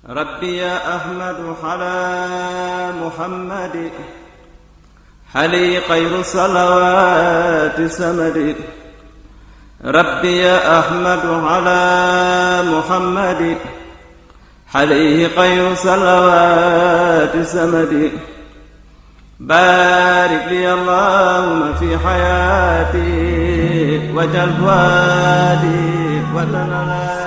ربي يا أحمد على محمد حلي خير الصلوات سمد ربي يا أحمد على محمد حليه خير صلوات سمد بارك لي اللهم في حياتي وجل وادي وتنالي.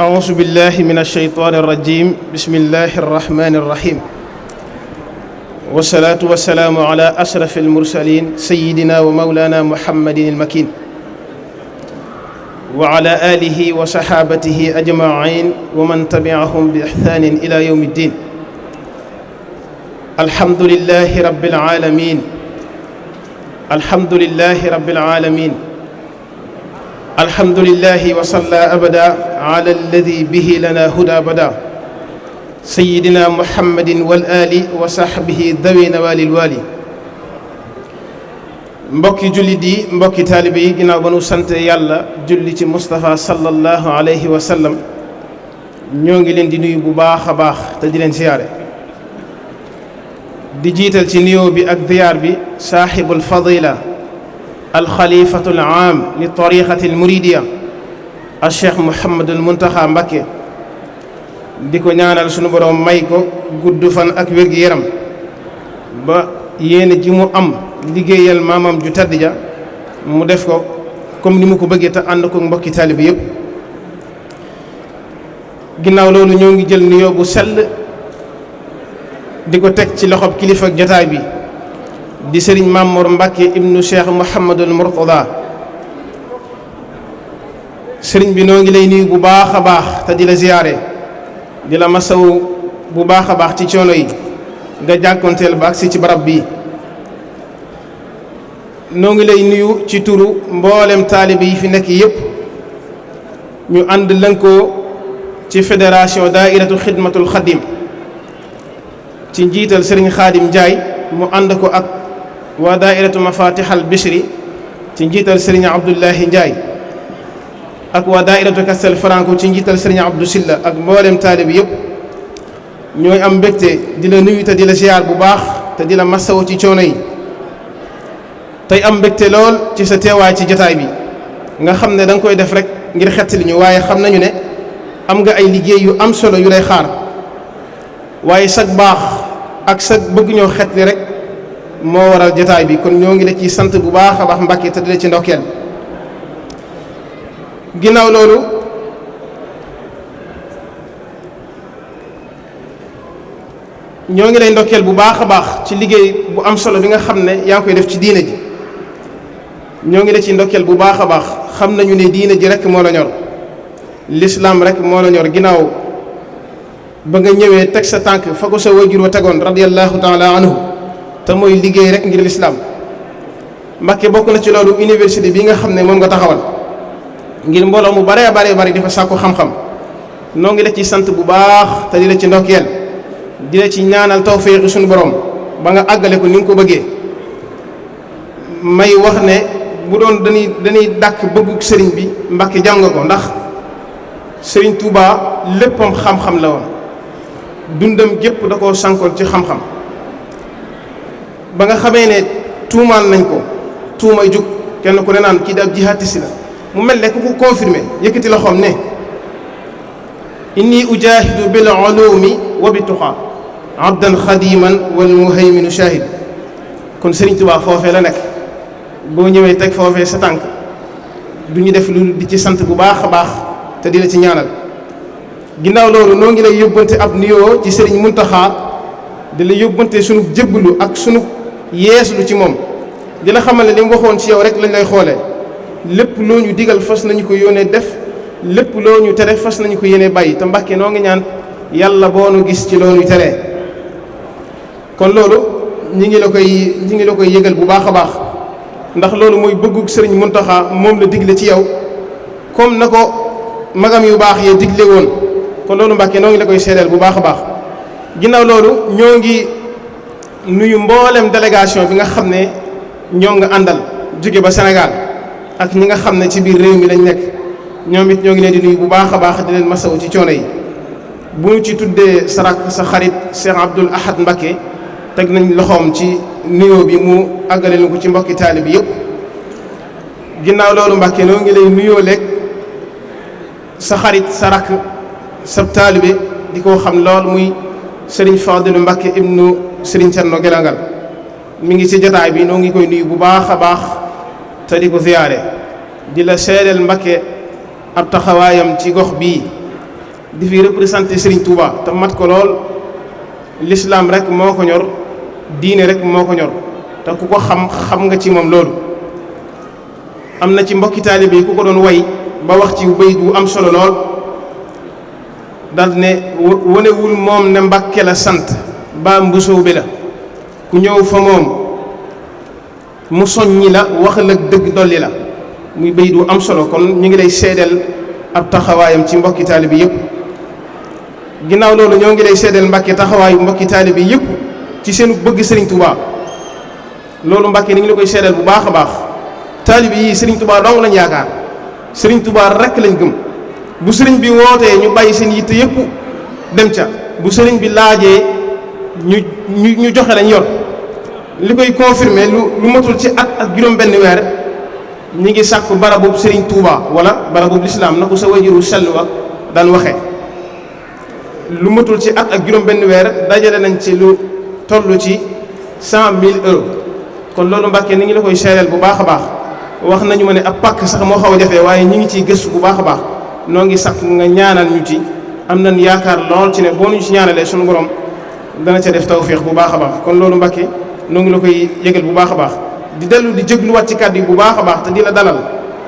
أعوذ بالله من الشيطان الرجيم. بسم الله الرحمن الرحيم، والصلاة والسلام على أشرف المرسلين سيدنا ومولانا محمد المكين وعلى آله وصحابته أجمعين ومن تبعهم بإحسان إلى يوم الدين. الحمد لله رب العالمين، الحمد لله رب العالمين، الحمد لله وصلى أبدا على الذي به لنا هدى بدا سيدنا محمد والآل وصحبه ذوي نوال الوالي. mbokki jullit yi, mbokki taalibe yi, ginnaaw ba nu sant yàlla julli ci Moustapha sallallahu alayhi wa sallam, ñoo ngi leen di nuyu bu baax a baax te di leen siyaare, di jiital ci nuyoo bi ak ziyaar bi saaxibul fadila alxalifatul aam li tariqatil muridiya al cheikh Mouhamadul Muntaxa Mbakke, di ko ñaanal sunu borom may ko gudd fan ak wér-gi-yaram ba yéene ji mu am liggéeyal maamam ju tedd ja mu def ko comme ni mu ko bëggee te ànd ko mbokki taalibe yépp. ginnaaw loolu ñoo ngi jël nuyoo bu sell di ko teg ci loxob kilifa ak jotaay bi di sëriñ Mamour Mbakke ibnu cheikh Mouhamadul Mourtada. sëriñ bi noo ngi lay nuyu bu baax a baax te di la ziyaare, di la masaw bu baax a baax ci coono yi nga jànkonteel ba agsi ci barab bii. noo ngi lay nuyu ci turu mboolem taalibe yi fi nekk yépp, ñu ànd lënkoo ci fédération daairatu xidmatul xadim ci njiital sëriñ Xaadim Njaay, mu ànd ko ak waa daairatu mafatihal bishri ci njiital sëriñ Abdullahi Njaay ak waa daairatu Castel Franco ci njiital sëriñ Abdou Silla ak mboolem taalibe yépp. ñooy am mbégte di la nuyu te di la ziyaar bu baax te di la masawo ci coono yi, tey am mbégte lool ci sa teewaay ci jotaay bi nga xam ne da nga koy def rek ngir xettali ñu, waaye xam nañu ne am nga ay liggéey yu am solo yu lay xaar, waaye sag baax ak sag bëgg ñoo xetli rek moo waral jotaay bi. kon ñoo ngi la ci sant bu baax a baax Mbàkke te di la ci ndokkeel. ginnaaw loolu ñoo ngi lay ndokkeel bu baax a baax ci liggéey bu am solo bi nga xam ne yaa ngi koy def ci diine ji. ñoo ngi la ci ndokkeel bu baax a baax. xam nañu ne diine ji rek moo la ñor, lislaam rek moo la ñor. ginnaaw ba nga ñëwee teg sa tànk fa ko sa wajur wa tegoon radiyallahu taala anhu, te mooy liggéey rek ngir lislaam. Mbàkke bokk na ci loolu université bi nga xam ne moom nga taxawal ngir mbooloo mu bare bare bari di fa sàkku xam-xam. noo ngi la ci sant bu baax te di la ci ndokkeel, di la ci ñaanal tawfeexi suñu borom ba nga àggale ko ni nga ko bëggee. may wax ne bu doon dañuy dàkk bëggug sëriñ bi, Mbàkke jàng ko, ndax sëriñ Touba léppam xam-xam la woon, dundam gépp da koo sankoon ci xam-xam. ba nga xamee ne tuumaal nañ ko tuumay jug, kenn ku ne naan kii daal jihaatisi la, mu mel ne ku ko confirmé yëkkati loxoom ne inni ujahidu bil ulumi wa bi tuqa abdan xadiman wal muhayminu shahid. kon sëriñ Touba foofee la nekk. boo ñëwee teg foofee sa tànk du ñu def lu di ci sant bu baax a baax te di la ci ñaanal. ginnaaw loolu noo ngi lay yóbbante ab nuyoo ci sëriñ Muntaxa, di la yóbbante sunu jébbalu ak sunu yeeslu ci moom, di la xamal ne li mu waxoon ci yow rek lañ lay xoolee. lépp loo ñu digal fas nañu ko yónnee def, lépp loo ñu tere fas nañu ko yéene bàyyi. te Mbàkke noo ngi ñaan yàlla boo nu gis ci loo ñu teree. kon loolu ñi ngi la koy yëgal bu baax a baax, ndax loolu mooy bëggug sëriñ Muntaxa, moom la digle ci yow comme na ko magam yu baax yee digle woon. kon loolu Mbàkke noo ngi la koy seedeel bu baax a baax. ginnaaw loolu ñoo ngi nuyu mboolem délégation bi nga xam ne ñoom nga àndal jóge ba Sénégal ak ñi nga xam ne ci biir réew mi lañ nekk ñoom it ñoo ngi leen di nuyu bu baax a baax di leen masawu ci coono yi. bu ñu ci tuddee sa rakk sa xarit Cheikh Abdoul Ahad Mbacké teg nañ loxoom ci nuyoo bi mu àggale na ko ci mbokki taalibe bi yëpp. ginnaaw loolu Mbacké noo ngi lay nuyoo léeg sa xarit sa rakk sa taalibe di ko xam lool muy Serigne Fadilou Mbacké ibnu Serigne Thierno Guélangal mi ngi ci jotaay bi noo ngi koy nuyu bu baax a baax te di ko ziyaare di la seedeel Mbacké ab taxawaayam ci gox bii di fi représenté Serigne Touba te mat ko lool l'islam rek moo ko ñor diine rek moo ko ñor te ku ko xam nga ci moom loolu. am na ci mbokki taalibe yi ku ko doon way ba wax ci bayit wu am solo lool dal ne wanewul moom ne Mbacké la sant ba mbusoo bi la ku ñëw fa moom mu soññi la waxal ak dëgg dolli la muy bayit wu am solo kon ñu ngi lay seedeel ab taxawaayam ci mbokki taalibe yëpp. ginnaaw loolu ñoo ngi lay seedeel Mbacké taxawaayu mbokki taalibe yëpp ci seenu bëgg Serigne Touba loolu Mbacké ni ngi la koy seedeel bu baax a baax. taalibe yi Serigne Touba dong lañ yaakaar Serigne Touba rek lañ gëm bu Serigne bi wootee ñu bàyyi seen yitte yëpp dem ca bu Serigne bi laajee ñu joxe lañ yor li koy confirmer lu matul ci at ak juróom-benn weer ñi ngi sàkku barabub Serigne Touba wala barabub lislaam na ko sa wajuru sell wa daan waxee. lu matul ci at ak juróom-benn weer dajale nañ ci lu toll ci 100 000 euros kon loolu Mbacké ni ngi la koy seereel bu baax a baax. wax nañu ma ne ab pàkk sax moo xaw a jafee waaye ñi ngi ciy gëstu bu baax a baax noo ngi sakk nga ñaanal ñu ci am nañ yaakaar lool ci ne boo ñu ci ñaanalee suñu borom dana ca def tawféex bu baax a baax kon loolu Mbacké noo ngi la koy yëgal bu baax a baax di dellu di jégluwaat ci kàddu yi bu baax a baax te di la dalal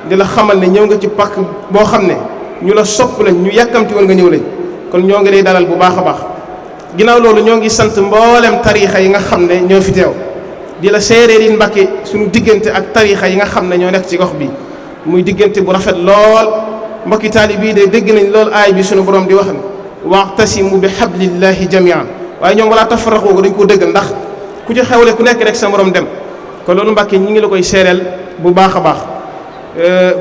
di la xamal ne ñëw nga ci pàkk boo xam ne ñu la sopp lañ ñu yàkkamti woon nga ñëw lañ kon ñoo ngi lay dalal bu baax a baax ginnaaw loolu ñoo ngi sant mboolem tariixa yi nga xam ne ñoo fi teew di la seeree yi Mbacké suñu diggante ak tariixa yi nga xam ne ñoo nekk ci gox bi muy diggante bu rafet lool mbokki taalibe bii de dégg nañ lool aay bi suñu borom di wax ne wa'tasimu bi hablillahi jami'an waaye ñoom walaa tafarraqu ko dañ koo dëggal ndax ku ci xewle ku nekk rek sa morom dem kon loolu Mbacké ñi ngi la koy seereel bu baax a baax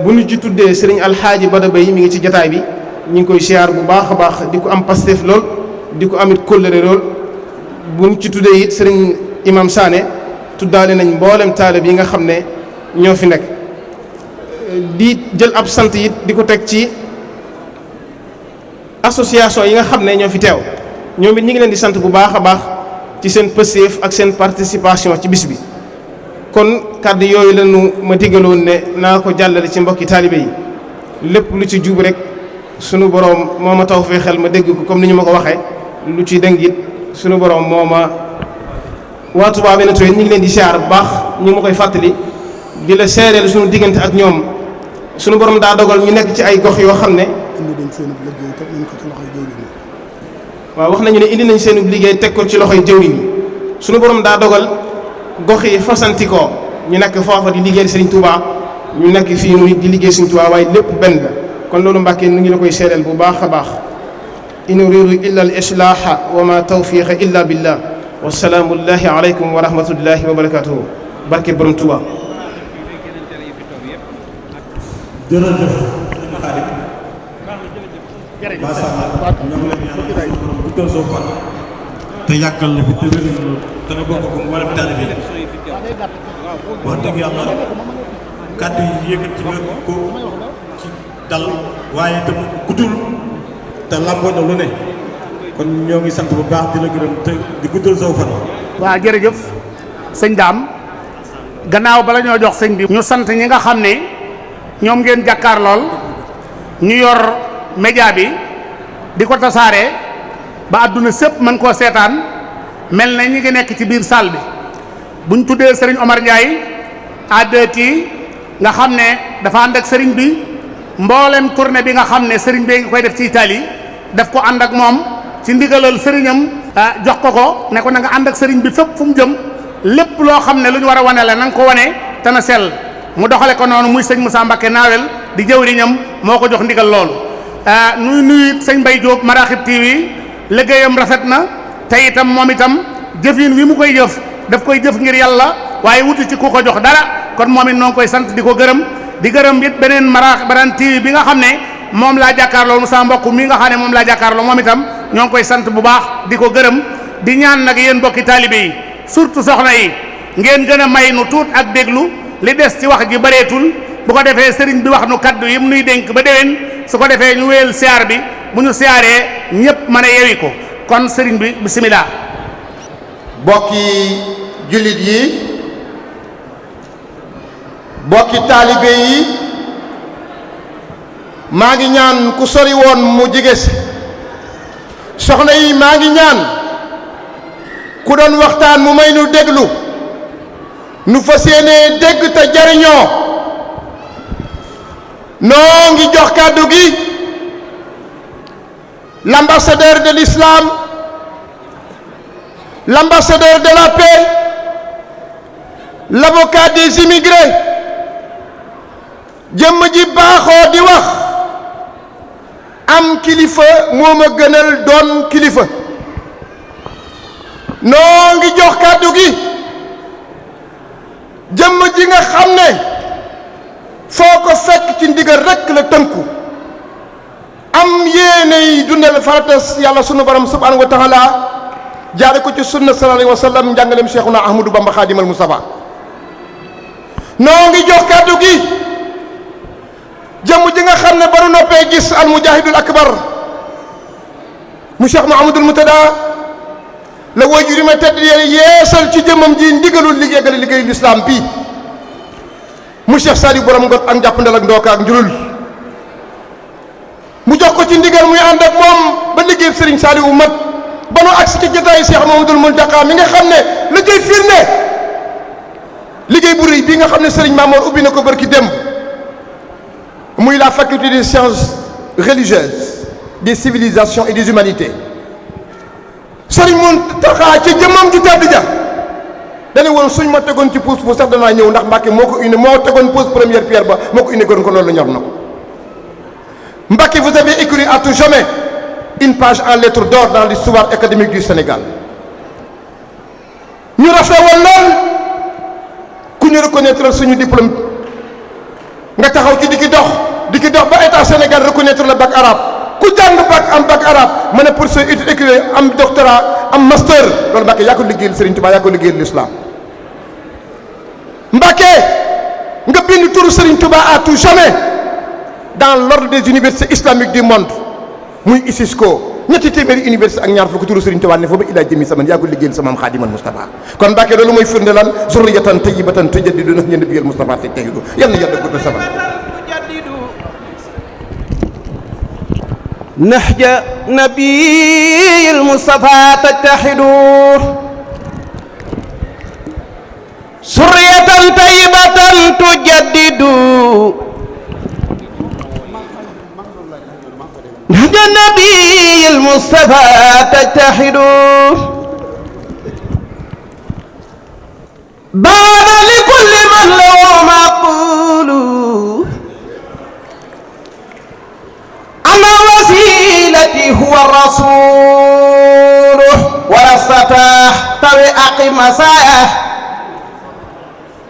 bu ñu ci tuddee sëriñ alxaaji Bada Bay mi ngi ci jataay bi ñu ngi koy siyaar bu baax a baax di ko am pastef lool di ko amit kóllëre lool bu ñu ci tuddee it sëriñ imam Sané tuddaale nañ mboolem taalib yi nga xam ne ñoo fi nekk di jël ab sant it di ko teg ci association yi nga xam ne ñoo fi teew ñoom it ñi ngi leen di sant bu baax a baax ci seen pësteef ak seen participation ci bis bi kon kàddu yooyu lañu ma digaloon ne naa ko jàllale ci mbokki taalibe yi lépp lu ci jub rek sunu borom moo ma tawfeexal ma dégg ko comme ni ñu ma ko waxee lu ci dëng it sunu borom moo ma waa Touba Bénétour ñu ngi leen di siyaar bu baax ñu ma koy fàttali di la seereel sunu diggante ak ñoom sunu borom daa dogal ñu nekk ci ay gox yoo xam ne. waaw wax nañu ne indi nañ seen liggéey teg ko ci loxoy jëwriñ yi sunu borom daa dogal gox yi fasantikoo ñu nekk foofa di liggéeyal Serigne Touba ñu nekk fii nu di liggéey Serigne Touba waaye lépp benn la kon loolu Mbacké nu ngi la koy seereel bu baax a baax in uridu illa al islaaha wa ma tawfiqa illa billah wa salaamullahi aleykum wa rahmatullahi wa barakatuhu barke borom Touba. jërëjëf Xaadim macha Allah ñoo ngi lay ñaan bu doon soo fan te yàggal na fi te wéral te nga bokk ko wala taalibe yi wax dëgg yàlla kàddu yi yëkkati nga ko ci dal waaye tam guddul te lamboo na lu ne kon ñoo ngi sant bu baax di la gërëm te di guddal soo fan. waaw jërëjëf sëñ Dame gannaaw bala ñoo jox sëñ bi ñu sant ñi nga xam ne ñoom ngeen jàkkaar lool ñu yor média bi di ko tasaare ba àdduna sépp mën koo seetaan mel na ñi ngi nekk ci biir salle bi buñ tuddee Serigne Omar Ndiaye ADT nga xam ne dafa ànd ak Serigne bi mboolem tournée bi nga xam ne Serigne bi ngi koy def ci Italie daf ko ànd ak moom ci ndigalal Serignam jox ko ne ko na nga ànd ak Serigne bi fépp fu mu jëm lépp loo xam ne lu ñu war a wane la na nga ko wane te na sell mu doxale ko noonu muy sëñ Moussa Mbacké Nawel di jëwriñam moo ko jox ndigal loolu nuyu sëñ Mbaye Diop Maraxib TV liggéeyam rafet na te itam moom itam jëfin wi mu koy jëf daf koy jëf ngir yàlla waaye wuti ci ku ko jox dara kon moom it noo ngi koy sant di ko gërëm di gërëm it beneen beneen TV bi nga xam ne moom laa jàkkaarloo mu sama mbokk mi nga xam ne moom laa jàkkaarloo moom itam ñoo ngi koy sant bu baax di ko gërëm di ñaan nag yéen mbokki taalibe yi surtout soxna yi ngeen gën a may nu tuut ak déglu li des ci wax ji bareetul bu ko defee sëriñ bi wax nu kaddu yi mu nuy dénk ba déwén su ko defee ñu wéyal siyaar bi bu ñu siyaaree ñëpp mën a yewi ko kon sëriñ bi bisimilah. bokki jullit yi bokki taalibe yi maa ngi ñaan ku sori woon mu jege si soxna yi maa ngi ñaan ku doon waxtaan mu may nu déglu nu fas yéenee dégg te jariñoo noo ngi jox kàddu gi l'ambassadeur de l'islam, l'ambassadeur de la paix, l'avocat des immigrés jëmm ji baaxoo di wax am kilifa moo ma gënal doon kilifa noo ngi jox kàddu gi jëmm ji nga xam ne foo ko fekk ci ndigal rekk la tënku am yéene yi dundal faratas yàlla sunu borom subhanahu wa taala jaare ko ci sunna sallallahu alayhi wa sallam njàngaleem Cheikhuna Ahmadou Bamba Khadimal Mustafa noo ngi jox kàddu gi jëmm ji nga xam ne baru noppee gis al mujahidul akbar mu Cheikh Mouhamadoul Moutada la waajur yi ma tedd yeesal ci jëmmam ji ndigalul liggéeyal liggéeyu lislaam bii mu Cheikh Saliou borom ngot ak njàppandal ak ndooka ak njulul mu jox ko ci ndigal muy ànd ak moom ba liggéey Serigne Saliou mat ba nu agsi ci jotaayu Cheikh Mouhamadoul Mountakha mi nga xam ne la koy firnde liggéey bu rëy bii nga xam ne Serigne Mamour ubbi na ko barki démb muy la faculté des sciences religieuses des civilisations et des humanités Serigne Mountakha ci jëmmam ju tedd ja dane woon suñ ma tegoon ci pousse bu sax danaa ñëw ndax Mbàkke moo ko indi moo tegoon pose première pierre ba moo ko indi goon ko loolu la ñor na ko Mbàkke vous avez écrit à tout jamais une page en lettres d'or dans l'histoire académique du Sénégal ñu rafet woon lool ku ñu reconnaître suñu diplôme nga taxaw ci di ki dox ba état Sénégal reconnaître le bac arabe ku jàng bac am bac arabe ma ne pour sa étude écrire am doctorat am master loolu Mbàkke yaa ko liggéeyal Serigne Touba yaa ko liggéeyal l'islam Mbàkke nga bind turu Serigne Touba à tout jamais dans l'ordre des universités islamiques du monde muy ISISCO ñetti téeméeri université ak ñaar fukk turu Serigne Touba ne fa ba ilaa jëmi saman yaa ko liggéeyal sa maam Xaadimal Mustafa kon Mbàkke loolu mooy firnde lan zurriyatan tayyibatan tujaddidu ndax ñeen biyal Mustafa te teyidu yal na yàlla guddal sama نهج نبي المصطفى تتحدوا سرية طيبة تجدد نهج النبي المصطفى تتحدوا بعد لكل من له معقول وسيلتي هو الرسول ورستاه طوي أقم مساياه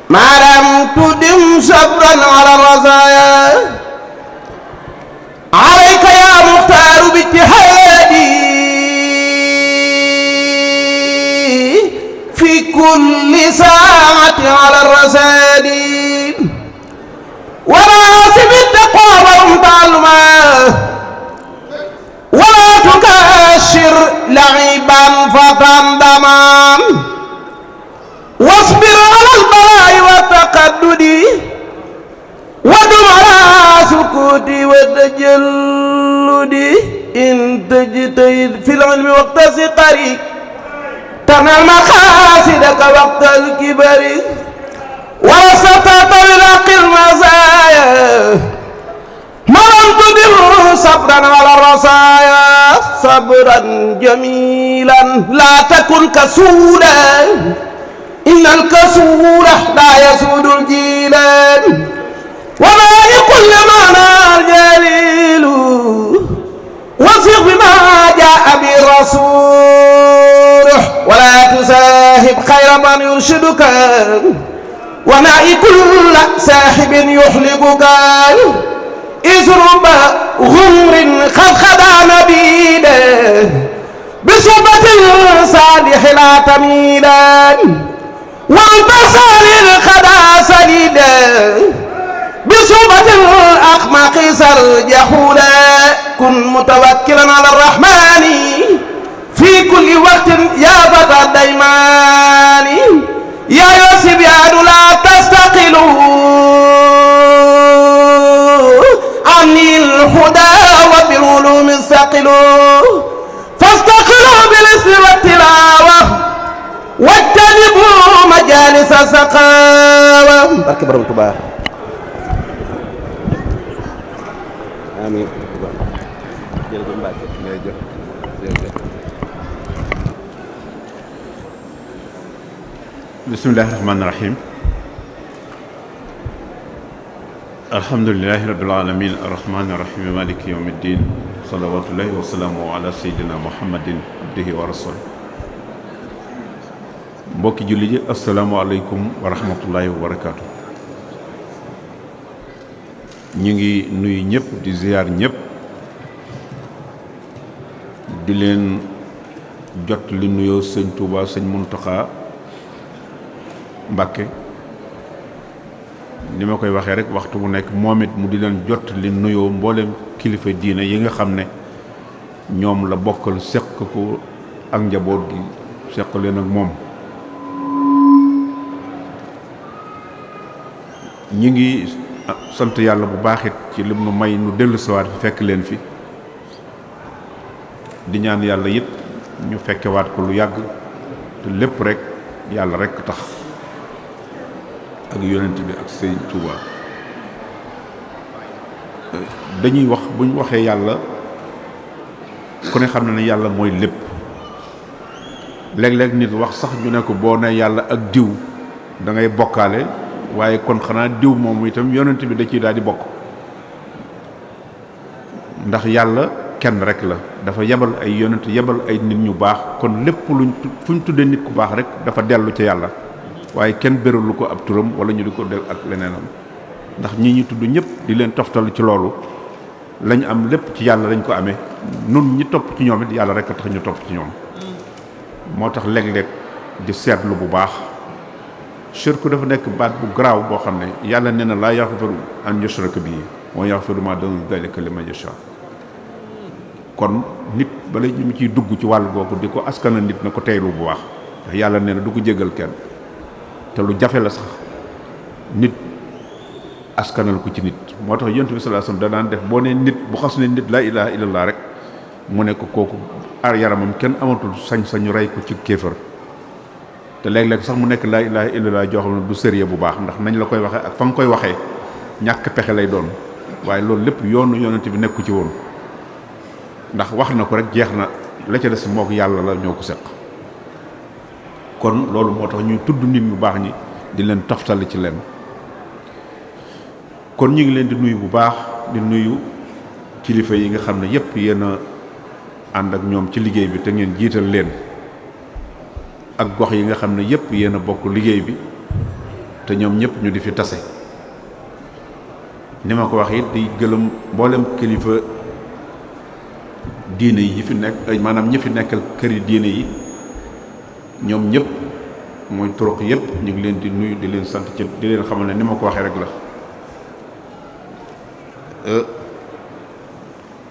ما لم تدم صبرا على الرزايا عليك يا مختار باجتهادي في كل ساعة على الرساد وناسب التقوى والمتعلمة ولا تكاشر لعبا فتندما واصبر على البلاء والتقدد ودم على سكوت والتجلد إن تجتهد في العلم وقت صغرك تنال مقاصدك وقت الكبر ورثت بالحق المزايا ما لم تدر صبرا على الرصايا صبرا جميلا لا تكن كسولا إن الكسول لا يسود الجيلان وما لكل معنى جليل وثق بما جاء به الرسول ولا تساهب خير من يرشدك ونائي كل ساحب يحلقك إذ رب غمر قد خدا نبيلا بصحبة صالح لا تميلا والبصر الخدا سليلا بصحبة الأخمق سرجحولا كن متوكلا على الرحمن في كل وقت يا فتى الديمان يا يوسف يا لا تستقلوا عني الهدى وبالعلوم استقلوا فاستقلوا بالاسم والتلاوة واجتنبوا مجالس السقاوة بارك برم تبا آمين bismillahi rahmaani rahim alhamdulilahi rabbil alamin arrahmani rahim maliki yawmi ddin salawatullahi wa salaamu ala sayyidina muhammadin abdihi wa rasul mbokki julli ji asalaamualeykum wa rahmatullahi wa barakaatu. ñu ngi nuyu ñëpp di ziyaar ñëpp di leen jot li nuyoo sëñ Touba sëñ Muntaxa Mbàkke ni ma koy waxee rek waxtu bu nekk moom it mu di leen jot li nuyoo mboolem kilifa diine yi nga xam ne ñoom la bokkal seq ko ak njaboot gi seq leen ak moom. ñi ngi sant yàlla bu baax it ci lim nu may nu dellu siwaat fi fekk leen fi di ñaan yàlla it ñu fekkewaat ko lu yàgg te lépp rek yàlla rek tax ak yonent bi ak Sëñ Tuuba dañuy wax bu ñu waxee yàlla ku ne xam na ne yàlla mooy lépp léeg-léeg nit wax sax ñu ne ko boo ne yàlla ak diw da ngay bokkaale waaye kon xanaa diw moom itam yonent bi da ciy daal di bokk ndax yàlla kenn rek la dafa yebal ay yonent yebal ay nit ñu baax kon lépp fu ñu tuddee nit ku baax rek dafa dellu ci yàlla waaye kenn béralu ko ab turam wala ñu di ko del ak leneenam ndax ñi ñu tudd ñëpp di leen toftal ci loolu lañ am lépp ci yàlla lañ ko amee nun ñi topp ci ñoom it yàlla rek a tax ñu topp ci ñoom moo tax léeg-léeg di seetlu bu baax shirku dafa nekk baat bu garaaw boo xam ne yàlla nee na laa yaxfiru an yushraka bihi wa yaxfiru ma duna dalika liman yasha kon nit bala ñu ciy dugg ci wàll googu di ko askana nit na ko teylu bu baax ndax yàlla nee na du ko jégal kenn te lu jafe la sax nit askanal ko ci nit moo tax yonent bi sallallahu alayhi wasallam danaan def boo nee nit bu xas ne nit laa ilaha illallah rek mu ne ko kooku ar yaramam kenn amatul sañ-sañu rey ko ci kéefër te léeg-léeg sax mu nekk laa ilaha illallah joo xam ne du sérieux bu baax ndax nañ la koy waxee ak fa nga koy waxee ñàkk pexe lay doon waaye loolu lépp yoonu yonent bi nekku ci woon ndax wax na ko rek jeex na la ca des mook yàlla la ñoo ko seq kon loolu moo tax ñuy tudd nit ñu baax ñi di leen toftali ci leen kon ñu ngi leen di nuyu bu baax di nuyu kilifa yi nga xam ne yépp yéen a ànd ak ñoom ci liggéey bi te ngeen jiital leen ak gox yi nga xam ne yépp yéen a bokk liggéey bi te ñoom ñëpp ñu di fi tase ni ma ko wax it di gëlëm mboolem kilifa diine yi fi nekk maanaam ñi fi nekkal këri diine yi ñoom ñëpp mooy turuq yépp ñu ngi leen di nuyu di leen sant ci di leen xamal ne ni ma ko waxee rek la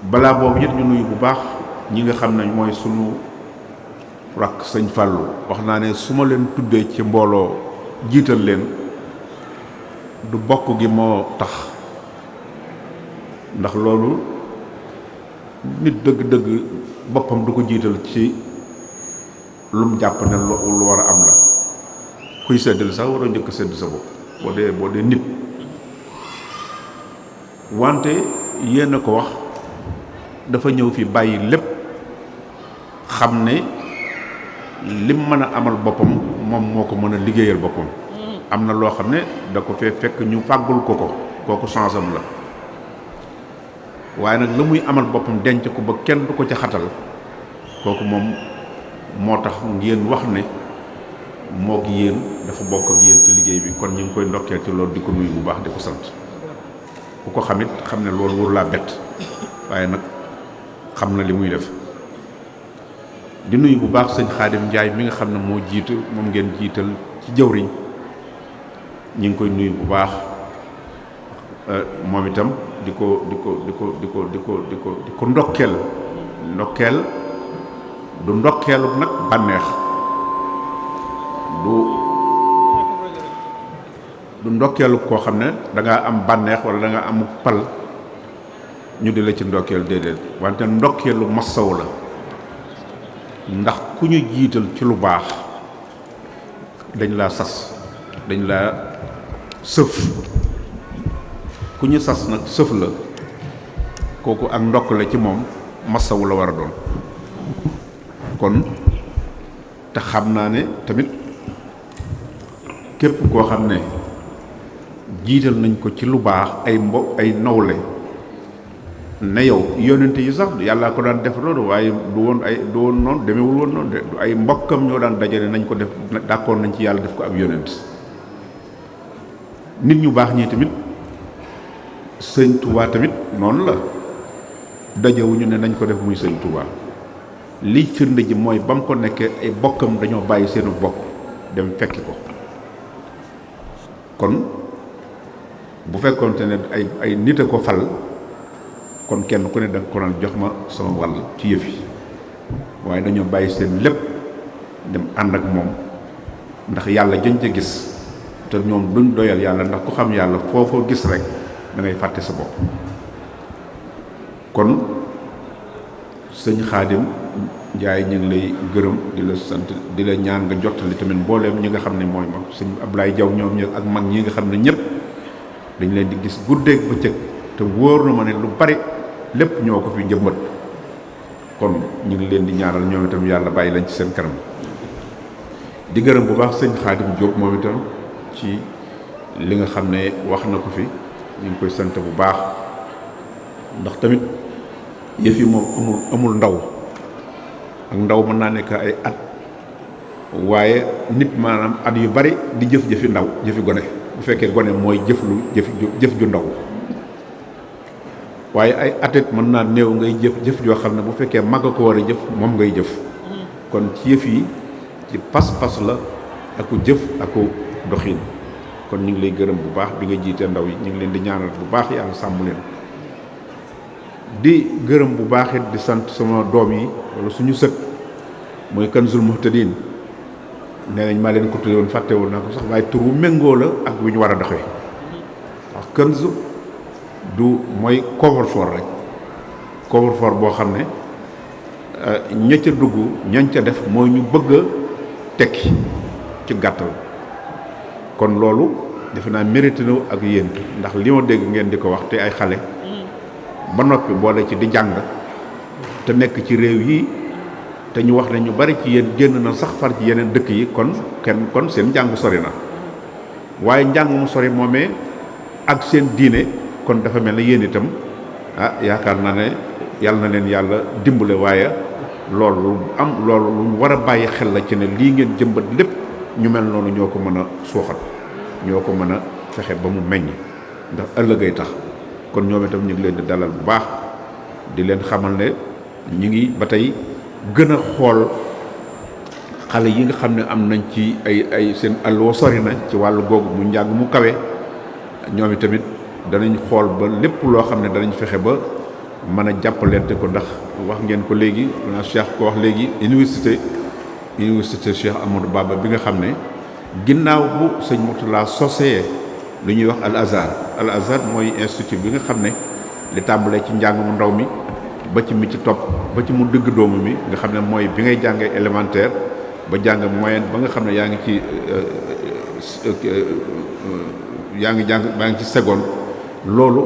balaa boobu it ñu nuyu bu baax ñi nga xam ne mooy sunu rakk sëñ Fallou wax naa ne su ma leen tuddee ci mbooloo jiital leen du bokk gi moo tax ndax loolu nit dëgg-dëgg boppam du ko jiital ci lu mu jàpp ne lu war a am la kuy seddal sax war a njëkk sedd sa bopp boo dee nit wante yéen a ko wax dafa ñëw fi bàyyi lépp xam ne lim mën a amal boppam moom moo ko mën a liggéeyal boppam am na loo xam ne da ko fee fekk ñu fàggul ko kooku chance am la waaye nag la muy amal boppam denc ko ba kenn du ko ca xatal kooku moom moo tax ngeen wax ne moog yéen dafa bokk ak yéen ci liggéey bi kon ñu ngi koy ndokkeel ci loolu di ko nuyu bu baax di ko sant ku ko xamit xam ne loolu waru laa bett waaye nag xam na li muy def di nuyu bu baax sëñ Xaadim Njaay mi nga xam ne moo jiitu moom ngeen jiital ci jëwriñ ñu ngi koy nuyu bu baax moom itam di ko ndokkeel du ndokkeelu nag bànneex du ndokkeelu koo xam ne da ngaa am bànneex wala da nga am pal ñu di la ci ndokkeel déedéet wante ndokkeelu massaw la ndax ku ñu jiital ci lu baax dañ laa sas dañ laa sëf ku ñu sas nag sëf la kooku ak ndokk la ci moom massawu la war a doon kon te xam naa ne tamit képp koo xam ne jiital nañ ko ci lu baax ay nawle ne yow yonente yi sax yàllaa ko daan def loolu waaye du woon noonu demewul woon noonu de du ay mbokkam ñoo daan dajale nañ ko def d'accord nañ ci yàlla def ko ab yonent nit ñu baax ñii tamit sëñ Touba tamit noonu la dajewuñu ne nañ ko def muy sëñ Touba liy firnde ji mooy ba mu ko nekkee ay bokkam dañoo bàyyi seenu bokk dem fekki ko kon bu fekkoonte ne ay nit a ko fal kon kenn ku ne da nga ko naan jox ma sama wàll ci yëf yi waaye dañoo bàyyi seen lépp dem ànd ak moom ndax yàlla jën ca gis te ñoom duñ doyal yàlla ndax ku xam yàlla foo ko gis rek da ngay fàtte sa bopp kon sëñ Xaadim Njaay ñu ngi lay gërëm di la sant di la ñaan nga jottali tamit mbooleem ñi nga xam ne mooy mag sëñ Ablaye Jaw ñoom ñi ak mag ñi nga xam ne ñëpp dañ leen di gis guddeeg bëccëg te wóor na ma ne lu bari lépp ñoo ko fi jëmbat kon ñu ngi leen di ñaanal ñoom itam yàlla bàyyi lañ ci seen kanam di gërëm bu baax sëñ Xaadim Jóob moom itam ci li nga xam ne wax na ko fi ñu ngi koy sant bu baax ndax tamit yëf yi moom amul ndaw ak ndaw mën naa nekk ay at waaye nit maanaam at yu bari di jëf-jëfi ndaw jëfi gone bu fekkee gone mooy jëf ju ndaw waaye ay atet mën naa néew ngay jëf joo xam ne bu fekkee mag a ko war a jëf moom ngay jëf kon ci yëf yi ci pas-pas la aku jëf aku doxin kon ñu ngi lay gërëm bu baax bi nga jiitee ndaw yi ñu ngi leen di ñaanal bu baax yàlla sàmm leen di gërëm bu baax it di sant sama doom yi wala suñu sët mooy Kanzul Muhtadin nee nañ maa leen ko tuddewoon fàttewul naa ko sax waaye tur wu méngoo la ak wu ñu war a doxee wax Kanzu du mooy coffre-fort rek coffre-fort boo xam ne ña ca dugg ñañ ca def mooy ñu bëgg a tekki ci gàttal kon loolu defe naa mérité na ak yéen ndax li ma dégg ngeen di ko wax te ay xale ba noppi boole ci di jàng te nekk ci réew yi te ñu wax ne ñu bari ci yéen génn na sax far ci yeneen dëkk yi kon seen njàng sori na waaye njàng mu sori moomee ak seen diine kon dafa mel ne yéen itam yaakaar naa ne yàlla na leen yàlla dimbale waaye loolu lu war a bàyyi xel la ci ne lii ngeen jëmbat lépp ñu mel noonu ñoo ko mën a suuxat ñoo ko mën a fexe ba mu meññ ndax ëllëgay tax kon ñoom itam ñu ngi leen di dalal bu baax di leen xamal ne ñu ngi ba tey gën a xool xale yi nga xam ne am nañ ci ay seen alluwa sori na ci wàllu googu mu njàng mu kawe ñoom itamit danañ xool ba lépp loo xam ne danañ fexe ba mën a jàppalante ko ndax wax ngeen ko léegi na Cheikh ko wax léegi université Cheikh Amadou Bamba bi nga xam ne ginnaaw bu sëñ Mourtala sosee lu ñuy wax al azhar mooy institut bi nga xam ne li tàmbalee ci njàng mu ndaw mi ba ci mi ci topp ba ci mu dëgg doomu mi nga xam ne mooy bi ngay jàngee élémentaire ba jàng moyenne ba nga xam ne yaa ngi ci baa ngi ci seconde loolu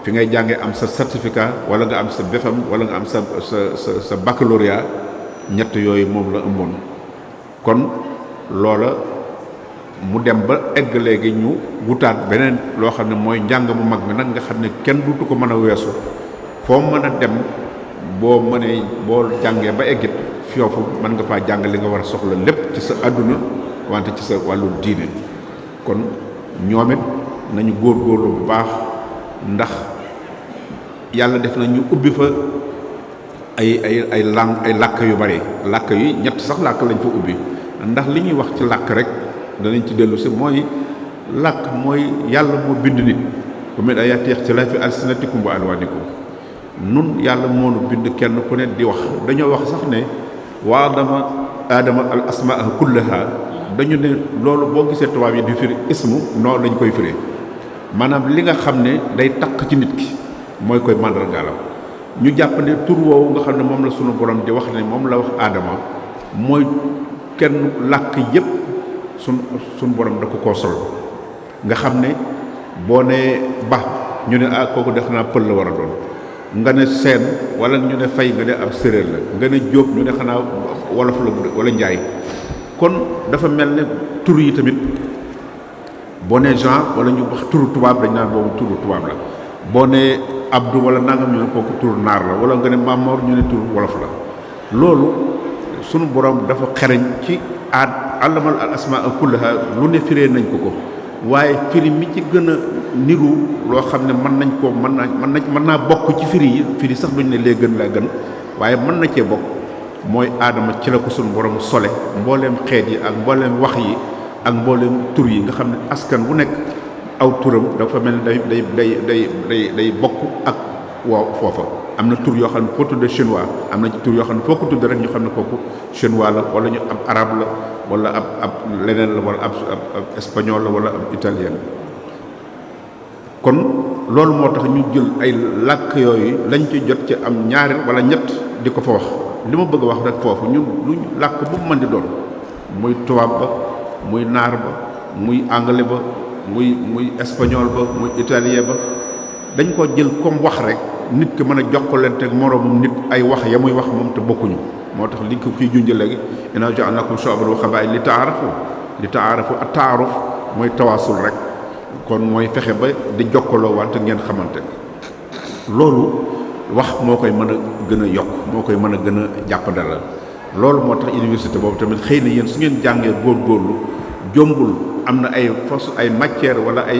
fi ngay jàngee am sa certificat wala nga am sa BFEM wala nga am sa baccalauréat ñett yooyu moom la ëmboon kon loola mu dem ba egg léegi ñu wutaat beneen loo xam ne mooy njàng mu mag mi nag nga xam ne kenn dutu ko mën a weesu foo mën a dem boo mënee boo jàngee ba eggit foofu mën nga faa jàng li nga war a soxla lépp ci sa àdduna wante ci sa wàllu diine kon ñoom it nañu góorgóorlu bu baax ndax yàlla def na ñu ubbi fa ay làkk yu bari làkk yi ñett sax làkk lañ fa ubbi ndax li ñuy wax ci làkk rek danañ ci dellu si mooy làkk mooy yàlla moo bind nit wa min aayaatihi ixtilaafu alsinatikum wa alwaanikum nun yàlla moo nu bind kenn ku ne di wax dañoo wax sax ne wa aadama al asmaa kullaha dañu ne loolu boo gisee tubaab yi di firi ismu noonu lañ koy firee maanaam li nga xam ne day takk ci nit ki mooy koy màndargaalam ñu jàpp ne tur woowu nga xam ne moom la sunu borom di wax ne moom la wax aadama mooy kenn làkk yépp sunu borom da ko koo sol nga xam ne boo nee ba ñu ne kooku def naa pël la war a doon nga ne seen wala ñu ne fay nga ne ab séréer la nga ne jóob ñu ne xanaa wolof la wala njaay kon dafa mel ne tur yi tamit boo nee Jean wala ñu wax turu tubaab dañ naan boobu turu tubaab la boo nee Abdou wala nangam ñu ne kooku turu naar la wala nga ne Mamor ñu ne turu wolof la loolu sunu borom dafa xereñ ci allamal al asmaa kullaha lu ne firee nañ ko waaye firi mi ci gën a niru loo xam ne mën naa bokk ci firi sax duñ ne lee gën laa gën waaye mën na cee bokk mooy aadama ci la ko sunu borom sole mbooleem xeet yi ak mbooleem wax yi ak mbooleem tur yi nga xam ne askan bu nekk aw turam dafa mel ne day bokk ak foofa am na tur yoo xam ne foo tudde chinois am na ci tur yoo xam ne foo ko tudde rek ñu xam ne kooku chinois la wala ñu ab arabe la wala ab leneen la wala ab espagnol la wala ab italien kon loolu moo tax ñu jël ay làkk yooyu lañ ci jot ci am ñaari wala ñett di ko fa wax li ma bëgg a wax rek foofu ñun luñ làkk bu mu mën di doon muy tubaab ba muy naar ba muy anglais ba muy espagnol ba muy italien ba dañ ko jël comme wax rek nit ki mën a jokkalante ak moroomum nit ay wax ya muy wax moom te bokkuñu moo tax li ko kiy junj léegi inna ja'alnakum shu'uban wa qabaa'ila li ta'aarafu at-ta'aaruf mooy tawaasul rek kon mooy fexe ba di jokkaloo wante ngeen xamante loolu wax moo koy mën a gën a yokk moo koy mën a gën a jàppandalal loolu moo tax université boobu tamit xëy na yéen su ngeen jàngee góorgóorlu jombul am na ay fos ay matière wala ay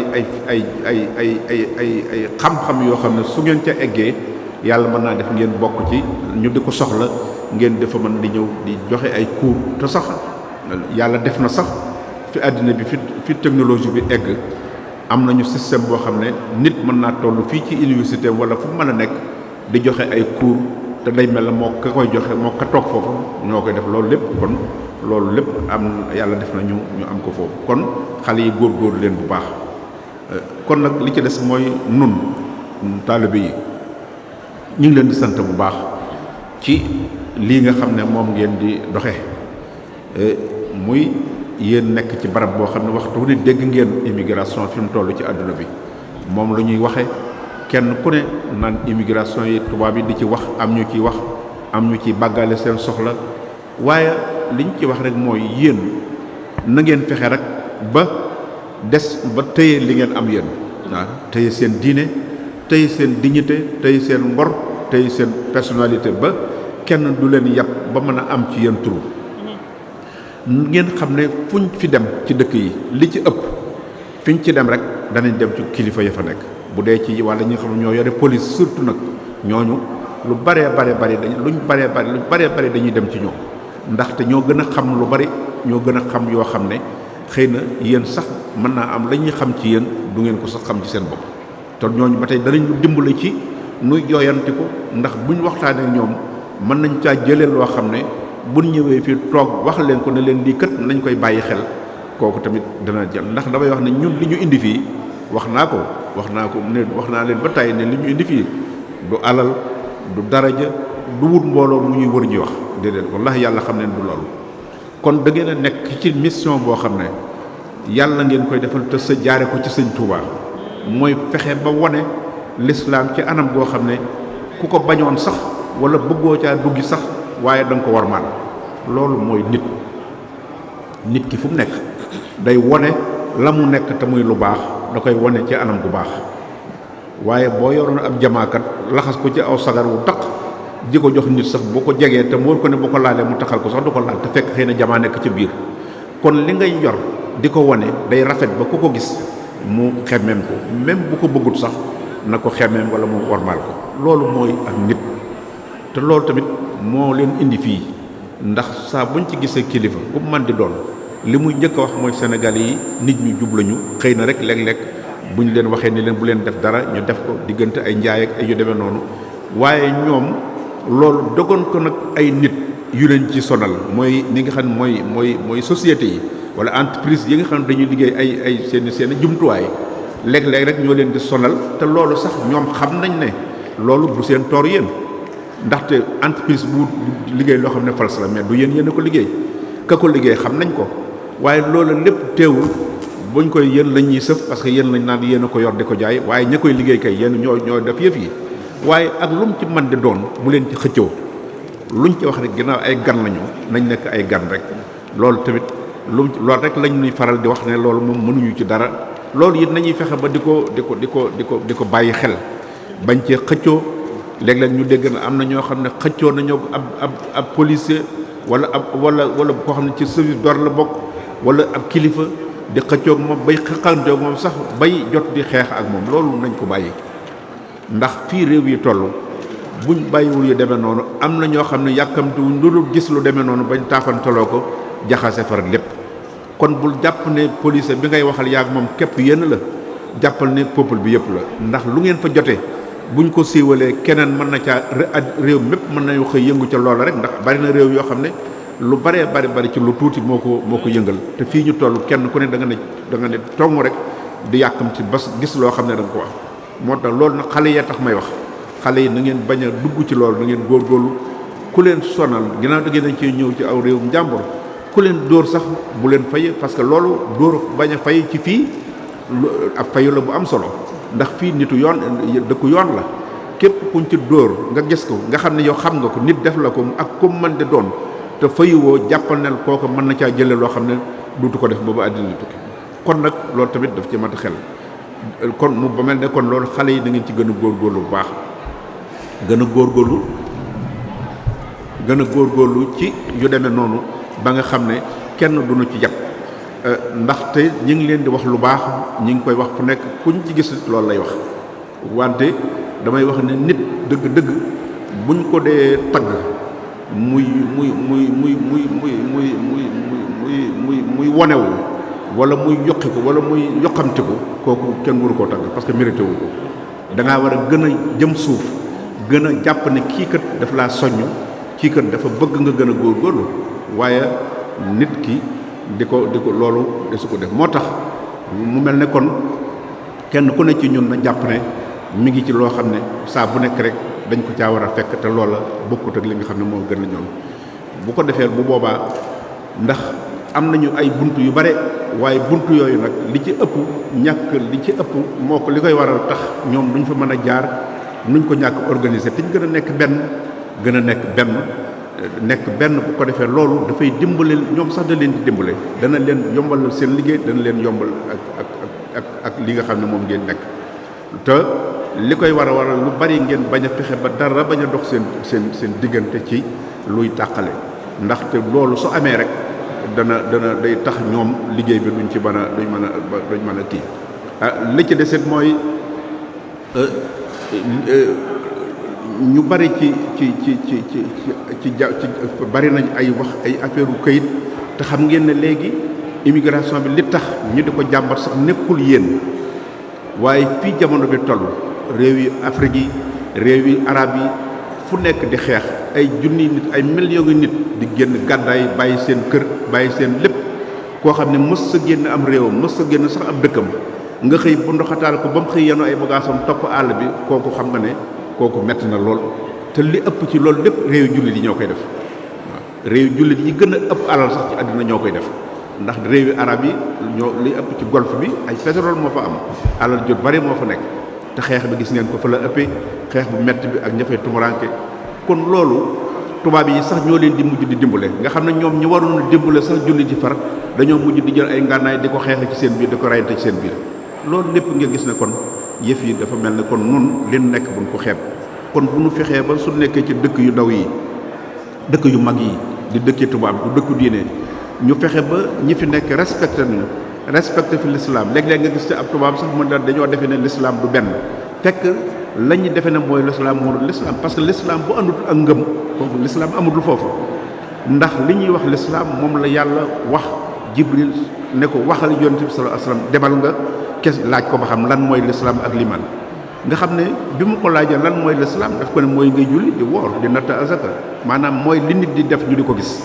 xam-xam yoo xam ne su ngeen ca eggee yàlla mën naa def ngeen bokk ci ñu di ko soxla ngeen dafa mën di ñëw di joxe ay cours te sax yàlla def na sax fi àddina bi fi technologie bi egg am nañu système boo xam ne nit mën naa toll fii ci université wala fu mën a nekk di joxe ay cours te day mel ne moo ka koy joxe moo ka toog foofu ñoo koy def loolu lépp kon loolu lépp am yàlla def na ñu am ko foofu kon xale yi góor leen bu baax kon nag li ci des mooy nun taalibe yi ñu ngi leen di sant bu baax ci lii nga xam ne moom ngeen di doxe muy yéen nekk ci barab boo xam ne waxtu ne dégg ngeen immigration fi mu toll ci àdduna bi moom la ñuy waxe kenn ku ne naan immigration yi tubaab yi di ci wax am ñu ciy wax am ñu ciy bàggaale seen soxla waaye liñ ci wax rek mooy yéen na ngeen fexe rek ba téye li ngeen am yéen waaw téye seen diine téye seen dignité téye seen ngor téye seen personnalité ba kenn du leen yàpp ba mën a am ci yéen turu ngeen xam ne fuñ fi dem ci dëkk yi li ci ëpp fiñ ci dem rek danañ dem ci kilifa ya fa nekk bu dee ci walla ñi nga xam ne ñoo yore police surtout nag ñooñu lu baree bari dañuy dem ci ñoom ndaxte ñoo gën a xam lu bari ñoo gën a xam yoo xam ne xëy na yéen sax mën naa am la ñuy xam ci yéen du ngeen ko sax xam ci seen bopp te ñooñu ba tey danañ dimbali ci nuy jooyanti ko ndax buñ waxtaanee ak ñoom mën nañ caa jëlee loo xam ne buñ ñëwee fii toog wax leen ko ne leen lii kat nañ koy bàyyi xel kooku tamit dana jël ndax damay wax ne ñun li ñu indi fii wax naa leen ba tey ne li ñu indi fii du alal du daraja du wut mbooloo mu ñuy wër ñuy wax déedéet wallahi yàlla xam ne du loolu kon da ngeen a nekk ci mission boo xam ne yàlla ngeen koy defal te sa jaare ko ci sëñ Touba mooy fexe ba wane lislaam ci anam goo xam ne ku ko bañoon sax wala bëggoo caa duggi sax waaye da nga ko war maan loolu mooy nit ki fu mu nekk day wone la mu nekk te muy lu baax da koy wone ci anam gu baax waaye boo yoroon ab jamaakat laxas ko ci aw sagar wu taq di ko jox nit sax boo ko jegee te mu wóor ko ne boo ko laalee mu taxal ko sax du ko laal te fekk xëy na jamaa nekk ca biir kon li ngay yor di ko wane day rafet ba ku ko gis mu xemmeem ko même bu ko bëggut sax na ko xemmeem wala mu wormaal ko loolu mooy ak nit te loolu tamit moo leen indi fii ndax saa buñ ci gisee kilifa ku man di doon li muy njëkk a wax mooy Sénégal yi nit ñu jub lañu xëy na rek léeg-léeg bu ñu leen waxee ni leen bu leen def dara ñu def ko diggante ay njaay ak ay yu demee noonu waaye ñoom loolu dogoon ko nag ay nit yu leen ci sonal mooy ni nga xam ne mooy société yi wala entreprise yi nga xam ne dañuy liggéey ay seen jumtuwaay léeg-léeg rek ñoo leen di sonal te loolu sax ñoom xam nañ ne loolu du seen toor yéen ndaxte entreprise bu liggéey loo xam ne fals la mais du yéen a ko liggéey ka ko liggéey xam nañ ko waaye loolu lépp teewul buñ koy yéen lañ ñuy sëf parce que yéen lañ naan yéen a ko yor di ko jaay waaye ña koy liggéey kay yéen ñoo def yëf yi waaye ak lu mu ci man di doon bu leen ci xëccoo luñ ci wax rek ginnaaw ay gan lañu nañ nekk ay gan rek loolu tamit loolu rek lañ ñuy faral di wax ne loolu moom mënuñu ci dara loolu it nañuy fexe ba di ko bàyyi xel bañ cee xëccoo léeg-léeg ñu dégg na am na ñoo xam ne xëccoo nañoo ab policier wala koo xam ne ci service d'ordre la bokk wala ab kilifa di xëccoog moom bay xëqanteeg moom sax bay jot di xeex ak moom loolu nañ ko bàyyi ndax fii réew yi toll buñ bàyyiwul yu demee noonu am na ñoo xam ne yàkkamtiwuñ lu dul gis lu demee noonu bañ taafantaloo ko jaxase far lépp kon bul jàpp ne police bi ngay waxal yaag moom képp yéen la jàppal ne peuple bi yëpp la ndax lu ngeen fa jotee buñ ko siiwalee keneen mën na caa réew mépp mën nañu xëy yëngu ca loola rek ndax bari na réew yoo xam ne lu bari ci lu tuuti moo ko yëngal te fii ñu toll kenn ku ne da nga ne tong rek di yàkkam ci bas gis loo xam ne da nga ko wax moo tax loolu nag xale yee tax may wax xale yi na ngeen bañ a dugg ci loolu na ngeen góorgóorlu ku leen sonal ginnaaw da ngeen dañ cee ñëw ci aw réewum njàmbur ku leen dóor sax bu leen fay parce que loolu dóor bañ a fay ci fii ab fayu la bu am solo ndax fii nitu yoon dëkku yoon la képp kuñ ci dóor nga gis ko nga xam ne yow xam nga ko nit def la ko ak comme man de doon te fayuwoo jàppal ne kooku mën na caa jële loo xam ne duutu ko def boobu àddina tukki kon nag loolu tamit daf ci mat xel kon mu ba mel ne kon loolu xale yi da ngeen ci gën a góorgóorlu bu baax gën a góorgóorlu ci yu demee noonu ba nga xam ne kenn duñu ci jàpp ndaxte ñi ngi leen di wax lu baax ñi ngi koy wax fu nekk kuñ ci gis loolu lay wax wante damay wax ne nit dëgg-dëgg buñ ko dee tagg muy wonewu wala muy yokki ko wala muy yokkamti ko kooku kenn waru koo tagg parce que mérité wu ko da ngaa war a gën a jëm suuf gën a jàpp ne kii kat daf laa soññ kii kat dafa bëgg nga gën a góorgóorlu waaye nit ki di ko loolu de su ko def moo tax mu mel ne kon kenn ku ne ci ñun na jàpp ne mi ngi ci loo xam ne saa bu nekk rek dañ ko caa war a fekk te loola bokkut ak li nga xam ne moo gën a ñoom bu ko defee bu boobaa ndax am nañu ay bunt yu bare waaye bunt yooyu nag li ci ëpp moo ko li koy waral tax ñoom duñ fa mën a jaar nuñ ko ñàkk organiser te ñu gën a nekk benn bu ko defee loolu dafay dimbale ñoom sax da leen di dimbale dana leen yombalal seen liggéey dana leen yombal ak li nga xam ne moom ngeen nekk te li koy waral lu bari ngeen bañ a fexe ba dara bañ a dox seen diggante ci luy tàqale ndaxte loolu su amee rek dana day tax ñoom liggéey bi duñ mën a kii li ci deset mooy ñu bari ci bari nañ ay wax ay affaire u këyit te xam ngeen ne léegi immigration bi li tax ñu di ko jàmbat sax nekkul yéen waaye fii jamono bi toll réew yi Afrique yi réew yi arab yi fu nekk di xeex ay junni nit ay millions yi nit di génn gàddaay bàyyi seen kër bàyyi seen lépp koo xam ne mës sa génn am réewam mës sa génn sax ab dëkkam nga xëy bu ndoxataal ko ba mu xëy yenu ay bagaasam topp àll bi kooku xam nga ne kooku metti na lool te li ëpp ci loolu lépp réew jullit yi ñoo koy def waaw réew jullit yi gën a ëpp alal sax ci àddina ñoo koy def ndax réewi arab yi ñoo li ëpp ci golfe bi ay pétrole moo fa am alal jot bari moo fa nekk te xeex bi gis ngeen ko fa la ëppee xeex bu metti bi ak ña fay tumuranke kon loolu tubaab yi sax ñoo leen di mujj di dimbale nga xam ne ñoom ñu waroon a dimbale sax jullit yi far dañoo mujj di jël ay ngànnaay di ko xeexe ci seen biir di ko rayante ci seen biir loolu lépp nga gis ne kon yëf yi dafa mel ne kon nun li nekk buñ ko xeeb kon bu nu fexee ba su nekkee ci dëkk yu ndaw yi dëkk yu mag yi di dëkki tubaab du dëkku diine ñu fexe ba ñi fi nekk respecté fi l'islam. Léeg-léeg nga gis ci ab tubaab sax mën dañoo defe ne l'islam du benn fekk la ñu defe ne mooy l'islam moo dul l'islam, parce que l'islam bu àndut ak ngëm foofu l'islam amatul foofu. ndax li ñuy wax l'islam moom la yàlla wax Jibril ne ko waxal yonent bi sallallahu alayhi wasallam demal nga laaj ko ba xam lan mooy l'islam ak liman. nga xam ne bi mu ko laajee lan mooy l'islam daf ko ne mooy ngay julli di woor di natt azaka, maanaam mooy li nit di def ñu di ko gis.